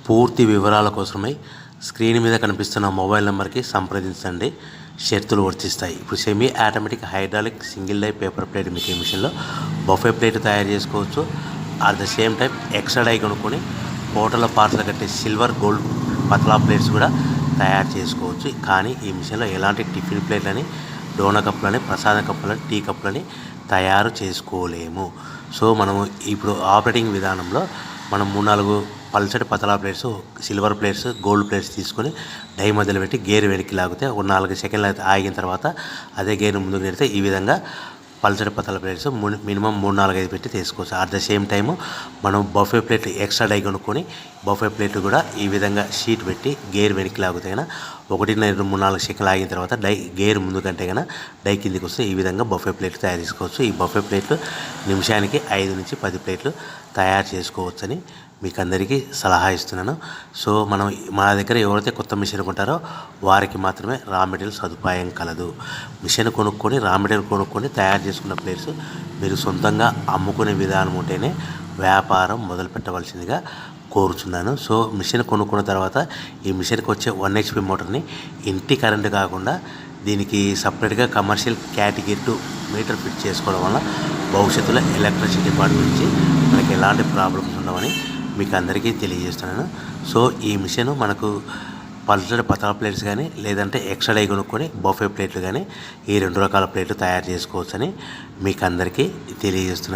పూర్తి వివరాల కోసమై స్క్రీన్ మీద కనిపిస్తున్న మొబైల్ నెంబర్కి సంప్రదించండి. షరతులు వర్తిస్తాయి. ఇప్పుడు semi automatic hydraulic single die paper plate making మిషన్లో బఫే ప్లేట్ తయారు చేసుకోవచ్చు. At the same time extra die కొనుక్కొని హోటల్లో పార్సల్ కట్టే సిల్వర్ గోల్డ్ పతలా ప్లేట్స్ కూడా తయారు చేసుకోవచ్చు. కానీ ఈ మిషన్లో ఎలాంటి టిఫిన్ ప్లేట్లని, డోనా కప్పులని, ప్రసాద కప్పులని, టీ కప్పులని తయారు చేసుకోలేము. సో మనము ఇప్పుడు ఆపరేటింగ్ విధానంలో మనం 3-4 పల్చటి పతలా plates, silver plates, gold plates తీసుకొని డై మధ్యలో పెట్టి గేర్ వెనక్కి లాగితే ఒక 4 సెకండ్లు ఆగిన తర్వాత అదే గేర్ ముందుకు నెడితే ఈ విధంగా పల్చటి పతలా ప్లేట్స్ మినిమం 3-4-5 పెట్టి తీసుకోవచ్చు. అట్ ద సేమ్ టైము మనం బఫే ప్లేట్ ఎక్స్ట్రా డై కొనుక్కొని బఫే ప్లేట్ కూడా ఈ విధంగా షీట్ పెట్టి గేర్ వెనక్కి లాగితే కన్నా 1-2-3-4 సెకండ్లు ఆగిన తర్వాత గేర్ ముందు కంటే కన్నా డై కిందికి వస్తే ఈ విధంగా బఫే ప్లేట్లు తయారు చేసుకోవచ్చు. ఈ బఫే ప్లేట్లు నిమిషానికి 5-10 ప్లేట్లు తయారు చేసుకోవచ్చని మీకు అందరికీ సలహా ఇస్తున్నాను. సో మనం మా దగ్గర ఎవరైతే కొత్త మిషన్ కొంటారో వారికి మాత్రమే రా మెటీరియల్ సదుపాయం కలదు. మిషన్ కొనుక్కొని రా మెటీరియల్ కొనుక్కొని తయారు చేసుకున్న ప్లేట్స్ మీరు సొంతంగా అమ్ముకునే విధానం ఉంటేనే వ్యాపారం మొదలు పెట్టవలసిందిగా కోరుచున్నాను. సో మిషన్ కొనుక్కున్న తర్వాత ఈ మిషన్కి వచ్చే 1 HP మోటార్ని ఇంటి కరెంటు కాకుండా దీనికి సపరేట్గా కమర్షియల్ కేటగిరీ 2 మీటర్ ఫిట్ చేసుకోవడం వల్ల భవిష్యత్తులో ఎలక్ట్రిసిటీ డిపార్ట్మెంట్ నుంచి మనకి ఎలాంటి ప్రాబ్లమ్స్ ఉండవని మీకు అందరికీ తెలియజేస్తున్నాను. సో ఈ మిషన్ మనకు పల్చటి పతలా ప్లేట్స్ కానీ లేదంటే ఎక్స్ట్రా డై కొనుక్కొని బఫే ప్లేట్లు కానీ ఈ 2 రకాల ప్లేట్లు తయారు చేసుకోవచ్చని మీకు అందరికీ తెలియజేస్తున్నాను.